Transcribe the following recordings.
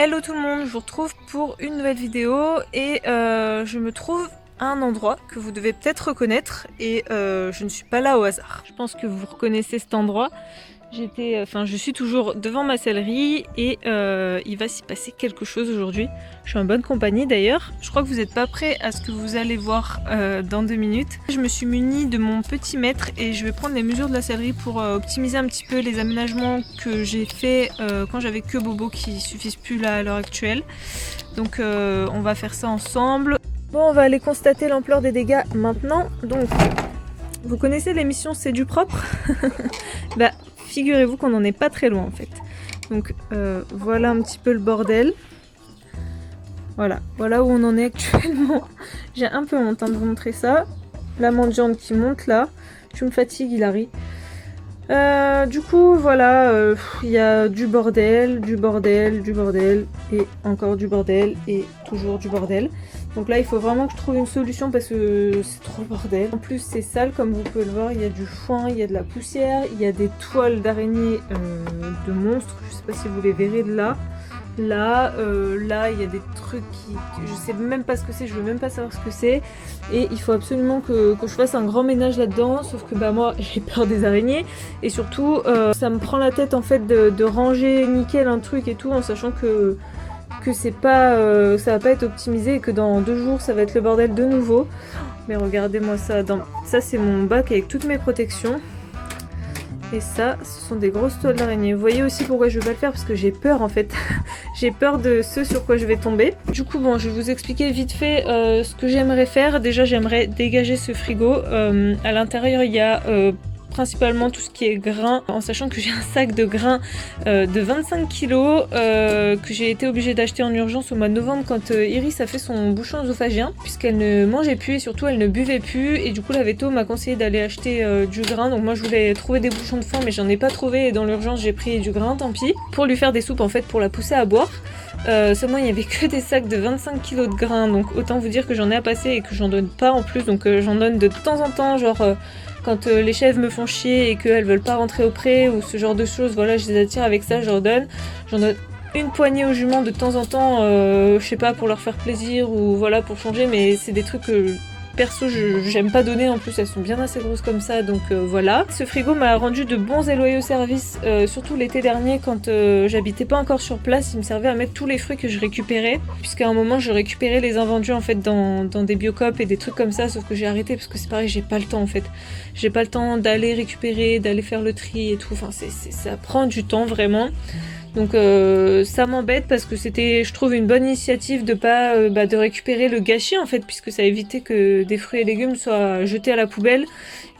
Hello tout le monde, je vous retrouve pour une nouvelle vidéo et je me trouve à un endroit que vous devez peut-être reconnaître et je ne suis pas là au hasard. Je pense que vous reconnaissez cet endroit. Je suis toujours devant ma sellerie et il va s'y passer quelque chose aujourd'hui. Je suis en bonne compagnie d'ailleurs. Je crois que vous n'êtes pas prêts à ce que vous allez voir dans 2 minutes. Je me suis munie de mon petit mètre et je vais prendre les mesures de la sellerie pour optimiser un petit peu les aménagements que j'ai fait quand j'avais que Bobo qui suffisent plus là à l'heure actuelle. Donc on va faire ça ensemble. Bon, on va aller constater l'ampleur des dégâts maintenant. Donc, vous connaissez l'émission C'est du propre? Bah, figurez-vous qu'on n'en est pas très loin en fait. Donc voilà un petit peu le bordel. Voilà où on en est actuellement. J'ai un peu honte de vous montrer ça. La mendiante qui monte là. Tu me fatigues, Hilary. Du coup, voilà, il y a du bordel, et encore du bordel, et toujours du bordel. Donc là, il faut vraiment que je trouve une solution parce que c'est trop le bordel. En plus, c'est sale, comme vous pouvez le voir, il y a du foin, il y a de la poussière, il y a des toiles d'araignées de monstres, je sais pas si vous les verrez de là. Là, il y a des trucs je sais même pas ce que c'est, je veux même pas savoir ce que c'est. Et il faut absolument que je fasse un grand ménage là-dedans, sauf que bah moi j'ai peur des araignées. Et surtout, ça me prend la tête en fait de ranger nickel un truc et tout en sachant que c'est pas, ça va pas être optimisé et que dans 2 jours ça va être le bordel de nouveau. Mais regardez-moi ça, ça c'est mon bac avec toutes mes protections. Et ça, ce sont des grosses toiles d'araignée. Vous voyez aussi pourquoi je veux pas le faire, parce que j'ai peur en fait. J'ai peur de ce sur quoi je vais tomber. Du coup, bon, je vais vous expliquer vite fait ce que j'aimerais faire. Déjà, j'aimerais dégager ce frigo. À l'intérieur, il y a principalement tout ce qui est grain, en sachant que j'ai un sac de grain de 25 kg que j'ai été obligée d'acheter en urgence au mois de novembre quand Iris a fait son bouchon œsophagien, puisqu'elle ne mangeait plus et surtout elle ne buvait plus, et du coup la veto m'a conseillé d'aller acheter du grain. Donc moi je voulais trouver des bouchons de foin mais j'en ai pas trouvé, et dans l'urgence j'ai pris du grain, tant pis, pour lui faire des soupes en fait, pour la pousser à boire. Seulement il n'y avait que des sacs de 25 kg de grain, donc autant vous dire que j'en ai à passer et que j'en donne pas en plus, donc j'en donne de temps en temps, genre quand les chèvres me font chier et qu'elles veulent pas rentrer au pré ou ce genre de choses, voilà, je les attire avec ça, j'en donne une poignée aux juments de temps en temps, je sais pas, pour leur faire plaisir ou voilà, pour changer, mais c'est des trucs que perso j'aime pas donner, en plus elles sont bien assez grosses comme ça, donc voilà. Ce frigo m'a rendu de bons et loyaux services, surtout l'été dernier quand j'habitais pas encore sur place. Il me servait à mettre tous les fruits que je récupérais, puisqu'à un moment je récupérais les invendus en fait dans des biocopes et des trucs comme ça, sauf que j'ai arrêté parce que c'est pareil, j'ai pas le temps en fait. J'ai pas le temps d'aller récupérer, d'aller faire le tri et tout, enfin ça prend du temps vraiment. Donc ça m'embête parce que c'était, je trouve, une bonne initiative de pas de récupérer le gâchis en fait, puisque ça évitait que des fruits et légumes soient jetés à la poubelle.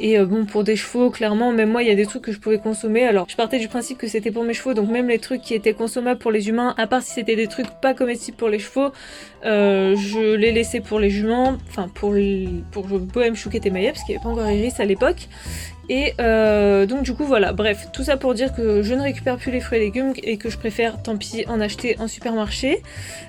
Et bon, pour des chevaux, clairement, même moi il y a des trucs que je pouvais consommer. Alors je partais du principe que c'était pour mes chevaux, donc même les trucs qui étaient consommables pour les humains, à part si c'était des trucs pas comestibles pour les chevaux, je les laissais pour les juments, enfin pour Bohème, Chouquette et Maya, parce qu'il n'y avait pas encore Iris à l'époque. Et donc du coup voilà, bref, tout ça pour dire que je ne récupère plus les fruits et légumes et que je préfère, tant pis, en acheter en supermarché.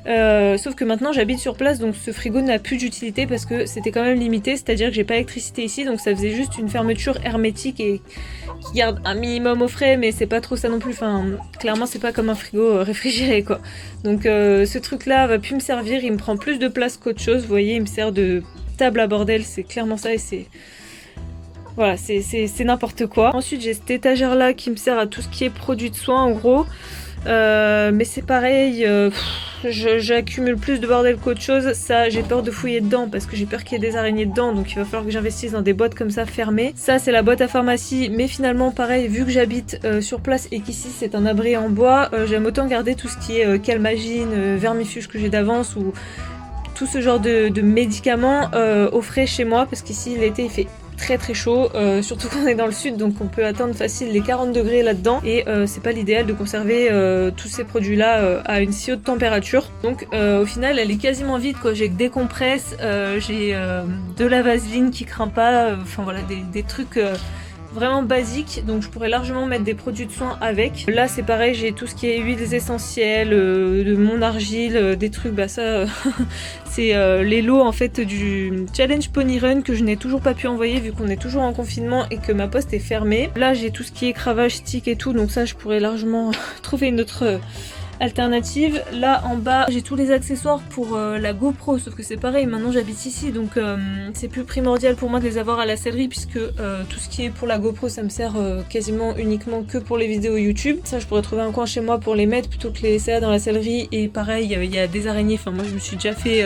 Sauf que maintenant j'habite sur place, donc ce frigo n'a plus d'utilité parce que c'était quand même limité, c'est-à-dire que j'ai pas d'électricité ici, donc ça faisait juste une fermeture hermétique et qui garde un minimum au frais, mais c'est pas trop ça non plus, enfin clairement c'est pas comme un frigo réfrigéré quoi. Donc ce truc là va plus me servir, il me prend plus de place qu'autre chose, vous voyez, il me sert de table à bordel, c'est clairement ça, et c'est... Voilà, c'est n'importe quoi. Ensuite, j'ai cette étagère là qui me sert à tout ce qui est produits de soins en gros. Mais c'est pareil, j'accumule plus de bordel qu'autre chose. Ça, j'ai peur de fouiller dedans parce que j'ai peur qu'il y ait des araignées dedans. Donc il va falloir que j'investisse dans des boîtes comme ça fermées. Ça, c'est la boîte à pharmacie. Mais finalement, pareil, vu que j'habite sur place et qu'ici c'est un abri en bois, j'aime autant garder tout ce qui est calmagine, vermifuge que j'ai d'avance ou tout ce genre de médicaments au frais chez moi. Parce qu'ici, l'été, il fait très très chaud, surtout qu'on est dans le sud, donc on peut atteindre facile les 40 degrés là-dedans, et c'est pas l'idéal de conserver tous ces produits là à une si haute température. Donc au final elle est quasiment vide quoi, j'ai que des compresses, j'ai de la vaseline qui craint pas, enfin voilà, des trucs vraiment basique, donc je pourrais largement mettre des produits de soins avec. Là c'est pareil, j'ai tout ce qui est huiles essentielles, de mon argile, des trucs, bah ça c'est les lots en fait du challenge Pony Run que je n'ai toujours pas pu envoyer vu qu'on est toujours en confinement et que ma poste est fermée. Là j'ai tout ce qui est cravache, stick et tout, donc ça je pourrais largement trouver une autre alternative. Là en bas j'ai tous les accessoires pour la GoPro, sauf que c'est pareil, maintenant j'habite ici donc c'est plus primordial pour moi de les avoir à la sellerie puisque tout ce qui est pour la GoPro ça me sert quasiment uniquement que pour les vidéos YouTube. Ça je pourrais trouver un coin chez moi pour les mettre plutôt que les laisser dans la sellerie. Et pareil il y a des araignées, enfin moi je me suis déjà fait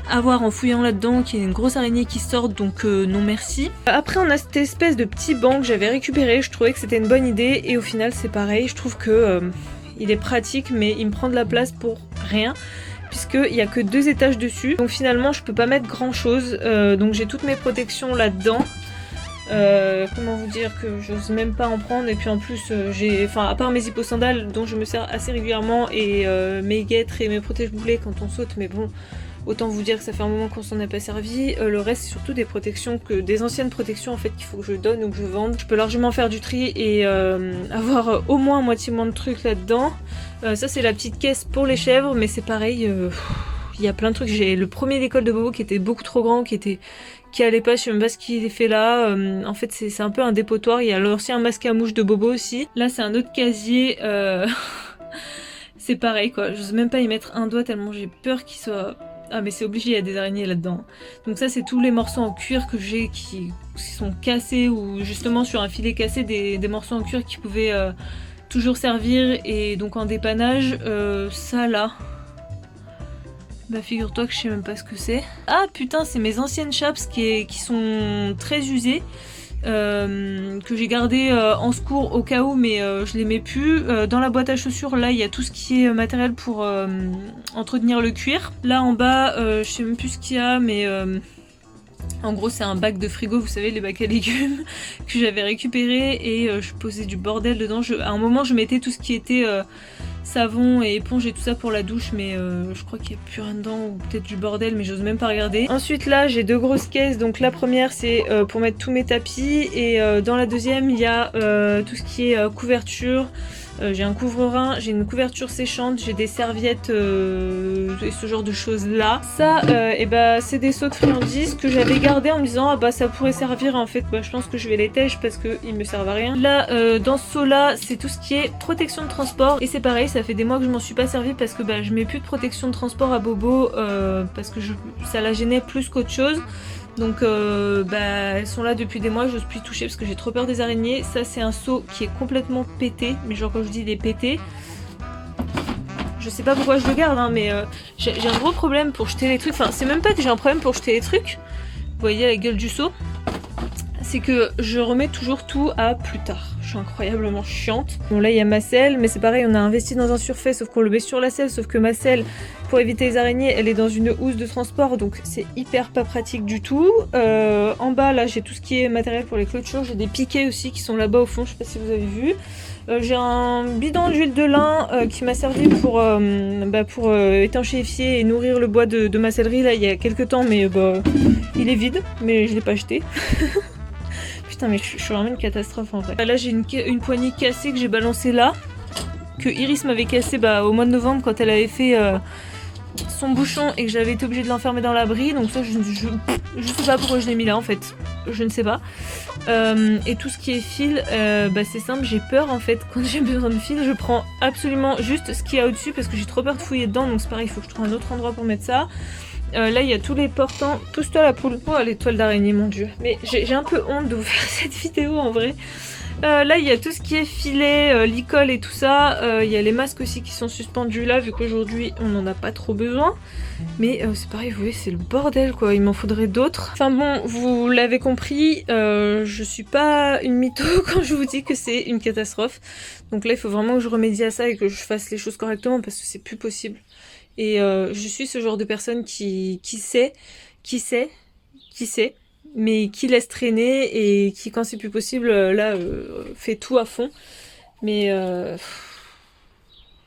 avoir en fouillant là-dedans qu'il y a une grosse araignée qui sort, donc non merci. Après on a cette espèce de petit banc que j'avais récupéré, je trouvais que c'était une bonne idée et au final c'est pareil, je trouve que il est pratique mais il me prend de la place pour rien puisqu'il n'y a que 2 étages dessus, donc finalement je peux pas mettre grand chose, donc j'ai toutes mes protections là-dedans. Comment vous dire que j'ose même pas en prendre, et puis en plus j'ai, enfin à part mes hipposandales dont je me sers assez régulièrement et mes guêtres et mes protège-boulets quand on saute, mais bon autant vous dire que ça fait un moment qu'on s'en est pas servi. Le reste c'est surtout des protections, des anciennes protections en fait qu'il faut que je donne ou que je vende. Je peux largement faire du tri et avoir au moins moitié moins de trucs là-dedans. Ça c'est la petite caisse pour les chèvres, mais c'est pareil, il y a plein de trucs. J'ai le premier d'école de Bobo qui était beaucoup trop grand, qui allait pas, je sais même pas ce qu'il fait là. En fait c'est un peu un dépotoir. Il y a l'ancien masque à mouche de Bobo aussi. Là c'est un autre casier. C'est pareil quoi, j'ose même pas y mettre un doigt tellement j'ai peur qu'il soit... Ah mais c'est obligé, il y a des araignées là-dedans. Donc ça c'est tous les morceaux en cuir que j'ai qui sont cassés, ou justement sur un filet cassé des morceaux en cuir qui pouvaient toujours servir, et donc en dépannage. Ça là, bah figure-toi que je sais même pas ce que c'est. Ah putain, c'est mes anciennes chaps qui sont très usées. Que j'ai gardé en secours au cas où, mais je les mets plus. Dans la boîte à chaussures là il y a tout ce qui est matériel pour entretenir le cuir. Là en bas je sais même plus ce qu'il y a, mais en gros c'est un bac de frigo, vous savez les bacs à légumes que j'avais récupéré, et je posais du bordel dedans. À un moment je mettais tout ce qui était savon et éponge et tout ça pour la douche, mais je crois qu'il n'y a plus rien dedans, ou peut-être du bordel, mais j'ose même pas regarder. Ensuite là j'ai 2 grosses caisses, donc la première c'est pour mettre tous mes tapis, et dans la deuxième il y a tout ce qui est couverture. J'ai un couvre-rein, j'ai une couverture séchante, j'ai des serviettes et ce genre de choses là. Ça, et bah, c'est des seaux de friandises que j'avais gardés en me disant ah bah ça pourrait servir. En fait bah, je pense que je vais les tèche parce qu'ils me servent à rien. Là dans ce seau là c'est tout ce qui est protection de transport, et c'est pareil, ça fait des mois que je m'en suis pas servi parce que bah, je mets plus de protection de transport à Bobo parce que ça la gênait plus qu'autre chose. Donc bah, elles sont là depuis des mois, j'ose plus y toucher parce que j'ai trop peur des araignées. Ça c'est un seau qui est complètement pété, mais genre quand je dis il est pété, je sais pas pourquoi je le garde hein, mais j'ai un gros problème pour jeter les trucs. Enfin c'est même pas que j'ai un problème pour jeter les trucs, vous voyez la gueule du seau, c'est que je remets toujours tout à plus tard. Je suis incroyablement chiante. Bon là il y a ma selle, mais c'est pareil, on a investi dans un surfait sauf qu'on le met sur la selle, sauf que ma selle, pour éviter les araignées, elle est dans une housse de transport, donc c'est hyper pas pratique du tout. En bas là j'ai tout ce qui est matériel pour les clôtures, j'ai des piquets aussi qui sont là-bas au fond, je sais pas si vous avez vu. J'ai un bidon d'huile de lin qui m'a servi pour étanchéifier et nourrir le bois de ma sellerie là il y a quelques temps, mais bah, il est vide, mais je l'ai pas jeté. Putain mais je suis vraiment une catastrophe en vrai. Là j'ai une poignée cassée que j'ai balancée là, que Iris m'avait cassée bah, au mois de novembre quand elle avait fait son bouchon et que j'avais été obligée de l'enfermer dans l'abri. Donc ça je sais pas pourquoi je l'ai mis là en fait, je ne sais pas. Et tout ce qui est fil, bah, c'est simple, j'ai peur en fait. Quand j'ai besoin de fil je prends absolument juste ce qu'il y a au dessus parce que j'ai trop peur de fouiller dedans, donc c'est pareil, il faut que je trouve un autre endroit pour mettre ça. Là il y a tous les portants. Pousse-toi la poule. Oh les toiles d'araignée, mon dieu. Mais j'ai un peu honte de vous faire cette vidéo en vrai. Là il y a tout ce qui est filet, licol et tout ça. Il y a les masques aussi qui sont suspendus là, vu qu'aujourd'hui on n'en a pas trop besoin. Mais c'est pareil, vous voyez, c'est le bordel quoi, il m'en faudrait d'autres. Enfin bon, vous l'avez compris, je suis pas une mytho quand je vous dis que c'est une catastrophe. Donc là il faut vraiment que je remédie à ça et que je fasse les choses correctement parce que c'est plus possible. Et je suis ce genre de personne qui sait, mais qui laisse traîner et qui quand c'est plus possible, là, fait tout à fond. Mais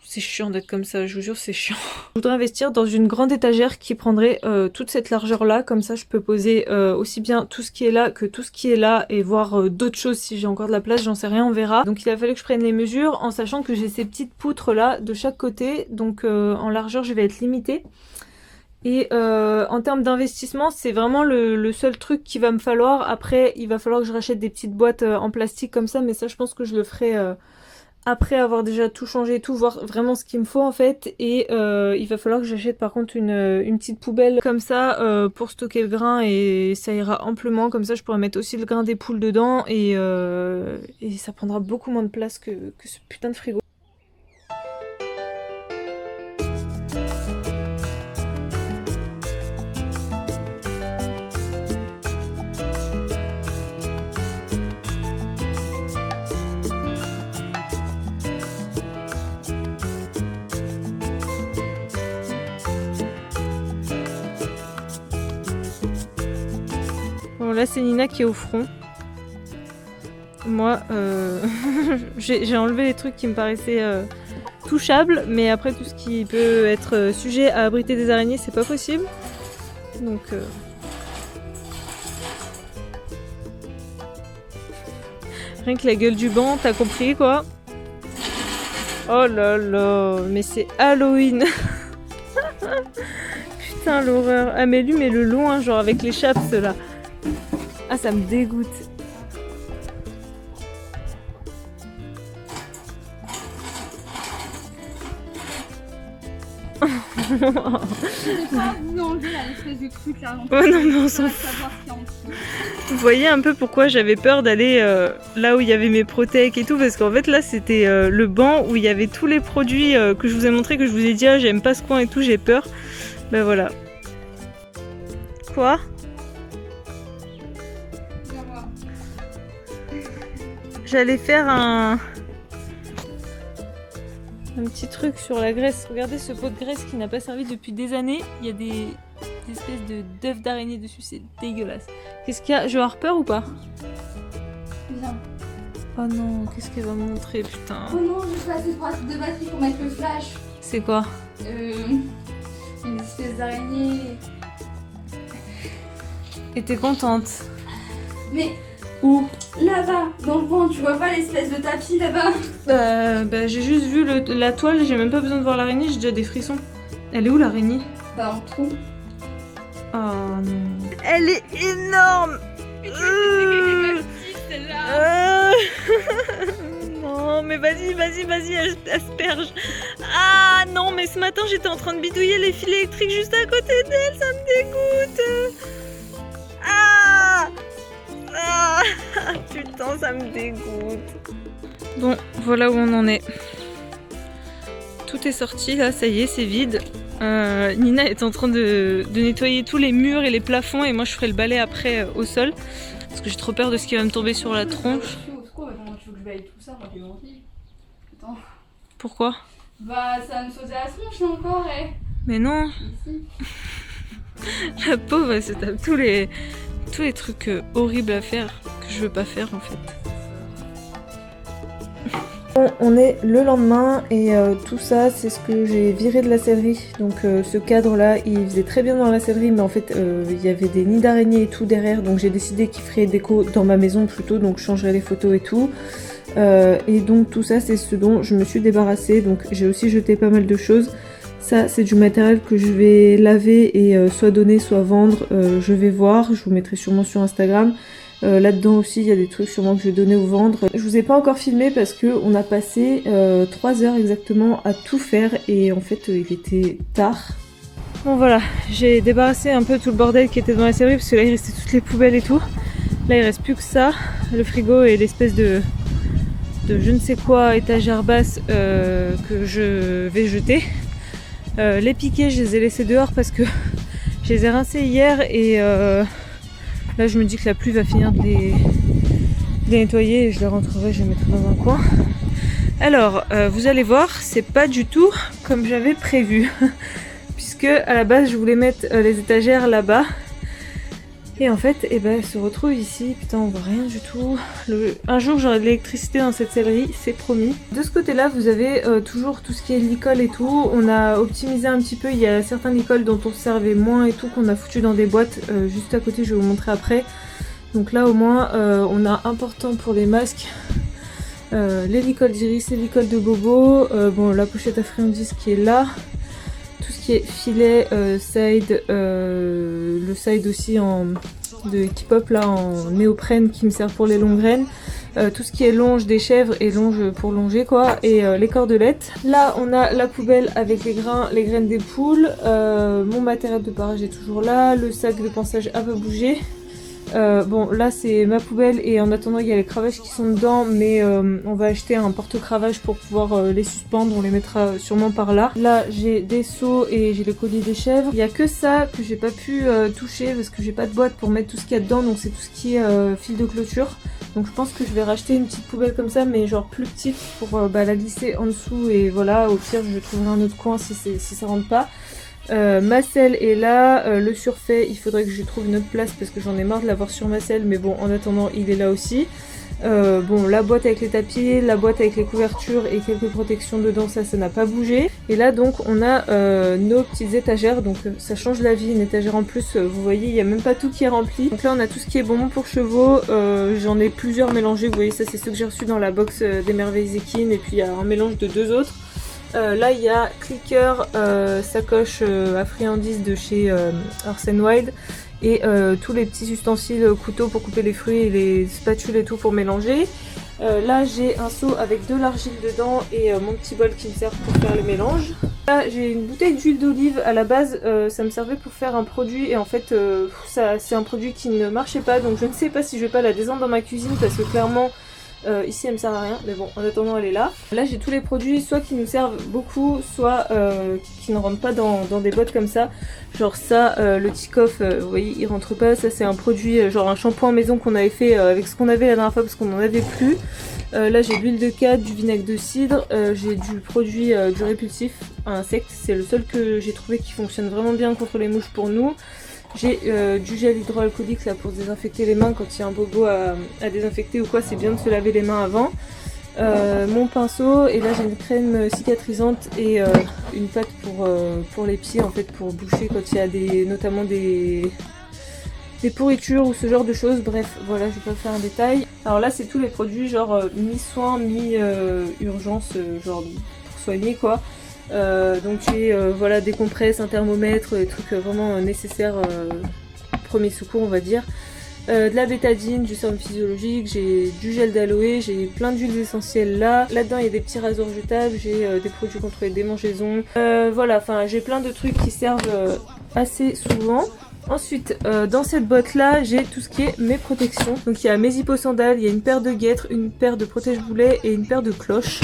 c'est chiant d'être comme ça, je vous jure, c'est chiant. Je voudrais investir dans une grande étagère qui prendrait toute cette largeur-là, comme ça je peux poser aussi bien tout ce qui est là que tout ce qui est là, et voir d'autres choses si j'ai encore de la place, j'en sais rien, on verra. Donc il a fallu que je prenne les mesures, en sachant que j'ai ces petites poutres-là de chaque côté, donc en largeur je vais être limitée. Et en termes d'investissement, c'est vraiment le seul truc qu'il va me falloir. Après, il va falloir que je rachète des petites boîtes en plastique comme ça, mais ça je pense que je le ferai après avoir déjà tout changé et tout, voir vraiment ce qu'il me faut en fait. Et il va falloir que j'achète par contre une petite poubelle comme ça pour stocker le grain et ça ira amplement. Comme ça je pourrai mettre aussi le grain des poules dedans et ça prendra beaucoup moins de place que ce putain de frigo. Bon là c'est Nina qui est au front. Moi j'ai enlevé les trucs qui me paraissaient touchables, mais après tout ce qui peut être sujet à abriter des araignées c'est pas possible. Donc rien que la gueule du banc, t'as compris quoi? Oh là là, mais c'est Halloween. Putain l'horreur. Ah mais lui mais le long hein, genre avec les chaps là. Ah ça me dégoûte. J'ai pas voulu enlever l'espèce de truc là. Oh non mais on s'en fout. Vous voyez un peu pourquoi j'avais peur d'aller là où il y avait mes Protec et tout, parce qu'en fait là c'était le banc où il y avait tous les produits que je vous ai montré, que je vous ai dit ah, j'aime pas ce coin et tout, j'ai peur. Ben voilà. Quoi? J'allais faire un petit truc sur la graisse. Regardez ce pot de graisse qui n'a pas servi depuis des années. Il y a des espèces d'œufs d'araignée dessus, c'est dégueulasse. Qu'est-ce qu'il y a? Je vais avoir peur ou pas? Viens. Oh non, qu'est-ce qu'elle va me montrer, putain? Oh non, j'ai pas assez de batterie pour mettre le flash. C'est quoi? Une espèce d'araignée. Et t'es contente? Mais où? Là-bas, dans le coin, tu vois pas l'espèce de tapis là-bas? Bah j'ai juste vu la toile, j'ai même pas besoin de voir l'araignée, j'ai déjà des frissons. Elle est où l'araignée? Bah en trou. Oh non. Elle est énorme. Non mais vas-y, asperge. Ah non mais ce matin j'étais en train de bidouiller les fils électriques juste à côté d'elle, ça me dégoûte. Ah putain ça me dégoûte. Bon voilà où on en est. Tout est sorti là, ça y est c'est vide. Nina est en train de nettoyer tous les murs et les plafonds et moi je ferai le balai après au sol. Parce que j'ai trop peur de ce qui va me tomber sur la tronche. Tu veux que je baille tout ça, moi j'ai menti. Attends. Pourquoi? Bah ça va me sauter à la tronche là encore Mais non. Ici. La pauvre elle se tape tous les trucs horribles à faire que je veux pas faire en fait. Bon, on est le lendemain et tout ça c'est ce que j'ai viré de la sellerie. Donc ce cadre là il faisait très bien dans la sellerie mais en fait il y avait des nids d'araignées et tout derrière, donc j'ai décidé qu'il ferait déco dans ma maison plutôt, donc je changerai les photos et tout. Et donc tout ça c'est ce dont je me suis débarrassée, donc j'ai aussi jeté pas mal de choses. Ça c'est du matériel que je vais laver et soit donner soit vendre, je vais voir, je vous mettrai sûrement sur Instagram. Là-dedans aussi il y a des trucs sûrement que je vais donner ou vendre. Je vous ai pas encore filmé parce que on a passé 3 heures exactement à tout faire et en fait il était tard. Bon voilà, j'ai débarrassé un peu tout le bordel qui était dans la sellerie parce que là il restait toutes les poubelles et tout. Là il reste plus que ça, le frigo et l'espèce de je ne sais quoi étagère basse que je vais jeter. Les piquets je les ai laissés dehors parce que je les ai rincés hier et là je me dis que la pluie va finir de les nettoyer et je les rentrerai, je les mettrai dans un coin. Alors vous allez voir, c'est pas du tout comme j'avais prévu. Puisque à la base je voulais mettre les étagères là-bas. Et en fait, elle se retrouve ici. Putain, on voit rien du tout. Un jour j'aurai de l'électricité dans cette sellerie, c'est promis. De ce côté-là, vous avez toujours tout ce qui est licol et tout. On a optimisé un petit peu. Il y a certains licols dont on se servait moins et tout, qu'on a foutu dans des boîtes. Juste à côté, je vais vous montrer après. Donc là, au moins, on a important pour les masques. Les licols d'Iris, les licols de Bobo. Bon, la pochette à friandises qui est là. Tout ce qui est filet, side, le side aussi de K-pop là en néoprène qui me sert pour les longues graines. tout ce qui est longe des chèvres et longe pour longer quoi, et les cordelettes. Là on a la poubelle avec les graines des poules, mon matériel de parage est toujours là, le sac de pansage a peu bougé. Bon là c'est ma poubelle et en attendant il y a les cravaches qui sont dedans, mais on va acheter un porte-cravache pour pouvoir les suspendre, on les mettra sûrement par là. Là j'ai des seaux et j'ai le collier des chèvres. Il y a que ça que j'ai pas pu toucher parce que j'ai pas de boîte pour mettre tout ce qu'il y a dedans, donc c'est tout ce qui est fil de clôture. Donc je pense que je vais racheter une petite poubelle comme ça, mais genre plus petite pour la glisser en dessous, et voilà, au pire je trouverai un autre coin si ça rentre pas. Ma selle est là, le surfait il faudrait que je trouve une autre place parce que j'en ai marre de l'avoir sur ma selle, mais bon en attendant il est là aussi. Bon, la boîte avec les tapis, la boîte avec les couvertures et quelques protections dedans, ça n'a pas bougé. Et là donc on a nos petites étagères, donc ça change la vie, une étagère en plus, vous voyez il n'y a même pas tout qui est rempli. Donc là on a tout ce qui est bonbons pour chevaux, j'en ai plusieurs mélangés, vous voyez ça c'est ceux que j'ai reçus dans la box des merveilles équines, et puis il y a un mélange de deux autres. Là il y a clicker, sacoche à friandises de chez Orsen Wild, et tous les petits ustensiles, couteaux pour couper les fruits et les spatules et tout pour mélanger. Là j'ai un seau avec de l'argile dedans et mon petit bol qui me sert pour faire le mélange. Là j'ai une bouteille d'huile d'olive, à la base ça me servait pour faire un produit, et en fait c'est un produit qui ne marchait pas, donc je ne sais pas si je vais pas la descendre dans ma cuisine parce que clairement ici elle me sert à rien, mais bon en attendant elle est là. Là j'ai tous les produits soit qui nous servent beaucoup, soit qui ne rentrent pas dans des boîtes comme ça. Genre ça, le Tikoff, vous voyez il rentre pas, ça c'est un produit genre un shampoing maison qu'on avait fait avec ce qu'on avait la dernière fois parce qu'on n'en avait plus. Là j'ai de l'huile de cade, du vinaigre de cidre, j'ai du produit du répulsif à insectes, c'est le seul que j'ai trouvé qui fonctionne vraiment bien contre les mouches pour nous. J'ai du gel hydroalcoolique là pour se désinfecter les mains quand il y a un bobo à désinfecter ou quoi, c'est bien de se laver les mains avant. Mon pinceau, et là j'ai une crème cicatrisante et une pâte pour les pieds en fait, pour boucher quand il y a notamment des pourritures ou ce genre de choses. Bref voilà, je vais pas faire un détail. Alors là c'est tous les produits genre mi-soin, mi-urgence, genre pour soigner quoi. Donc j'ai voilà, des compresses, un thermomètre, des trucs vraiment nécessaires, premier secours on va dire. De la bétadine, du sérum physiologique, j'ai du gel d'aloe, j'ai plein d'huiles essentielles là. Là-dedans il y a des petits rasoirs jetables, j'ai des produits contre les démangeaisons. Voilà, enfin j'ai plein de trucs qui servent assez souvent. Ensuite, dans cette boîte là, j'ai tout ce qui est mes protections. Donc il y a mes hippo-sandales, il y a une paire de guêtres, une paire de protège-boulets et une paire de cloches.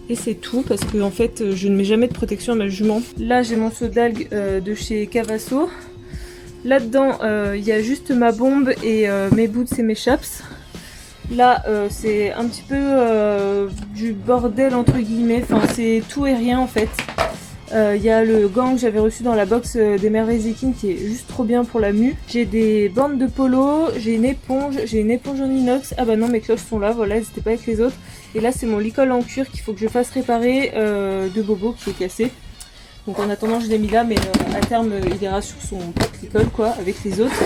Et c'est tout parce que en fait je ne mets jamais de protection à ma jument. Là j'ai mon seau d'algues de chez Cavasso. Là-dedans il y a juste ma bombe et mes boots et mes chaps. Là c'est un petit peu du bordel entre guillemets, enfin c'est tout et rien en fait. Il y a le gant que j'avais reçu dans la box des merveilles équines qui est juste trop bien pour la mue. J'ai des bandes de polo, j'ai une éponge en inox. Ah bah non, mes cloches sont là, voilà, elles étaient pas avec les autres. Et là c'est mon licol en cuir qu'il faut que je fasse réparer de Bobo qui est cassé. Donc en attendant je l'ai mis là, mais à terme il ira sur son pack licol quoi, avec les autres.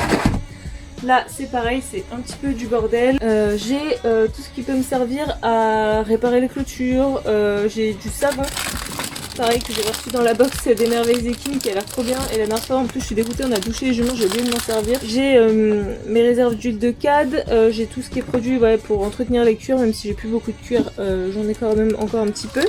Là c'est pareil, c'est un petit peu du bordel. J'ai tout ce qui peut me servir à réparer les clôtures. J'ai du savon, pareil, que j'ai reçu dans la box des merveilles équines qui a l'air trop bien. Et la dernière fois en plus je suis dégoûtée, on a douché les juments, j'ai oublié de m'en servir. J'ai mes réserves d'huile de cad, j'ai tout ce qui est produit pour entretenir les cuirs, même si j'ai plus beaucoup de cuir, j'en ai quand même encore un petit peu.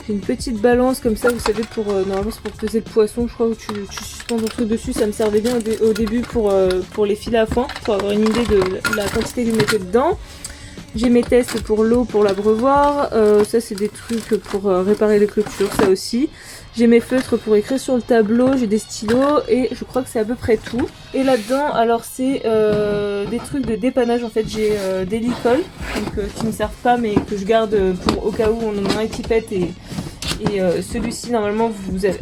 J'ai une petite balance comme ça, vous savez, normalement c'est pour peser le poisson, je crois, où tu suspends ton truc dessus. Ça me servait bien au début pour les filets à foin, pour avoir une idée de la quantité que je mettais dedans. J'ai mes tests pour l'eau, pour l'abreuvoir, ça c'est des trucs pour réparer les clôtures, ça aussi. J'ai mes feutres pour écrire sur le tableau, j'ai des stylos et je crois que c'est à peu près tout. Et là-dedans, alors c'est des trucs de dépannage en fait, j'ai des licols qui ne servent pas mais que je garde pour au cas où on en a un qui pète, et celui-ci normalement vous avez...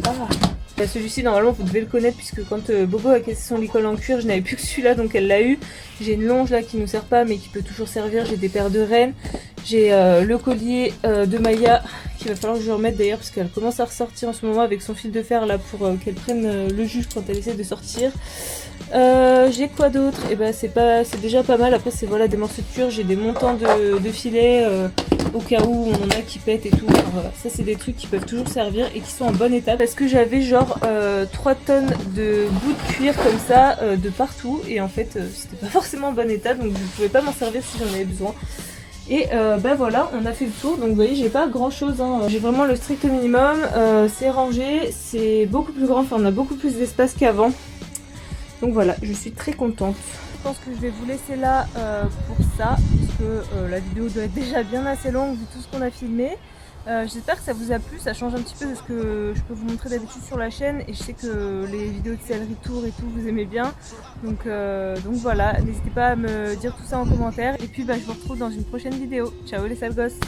celui-ci normalement vous devez le connaître puisque quand Bobo a cassé son licol en cuir, je n'avais plus que celui-là donc elle l'a eu. J'ai une longe là qui nous sert pas mais qui peut toujours servir, j'ai des paires de rennes, j'ai le collier de Maya qu'il va falloir que je remette d'ailleurs parce qu'elle commence à ressortir en ce moment avec son fil de fer là pour qu'elle prenne le jus quand elle essaie de sortir. J'ai quoi d'autre? Et ben c'est déjà pas mal. Après c'est voilà des morceaux de cuir, j'ai des montants de filets au cas où on en a qui pètent et tout. Enfin, voilà. Ça c'est des trucs qui peuvent toujours servir et qui sont en bon état parce que j'avais genre 3 tonnes de bouts de cuir comme ça de partout et en fait c'était pas forcément en bon état donc je pouvais pas m'en servir si j'en avais besoin. Et bah voilà, on a fait le tour. Donc vous voyez, j'ai pas grand chose, hein. J'ai vraiment le strict minimum. C'est rangé, c'est beaucoup plus grand, enfin on a beaucoup plus d'espace qu'avant. Donc voilà, je suis très contente. Je pense que je vais vous laisser là pour ça, puisque la vidéo doit être déjà bien assez longue vu tout ce qu'on a filmé. J'espère que ça vous a plu, ça change un petit peu de ce que je peux vous montrer d'habitude sur la chaîne, et je sais que les vidéos de céleri tour et tout vous aimez bien, donc voilà, n'hésitez pas à me dire tout ça en commentaire, et puis bah, je vous retrouve dans une prochaine vidéo. Ciao les sales gosses!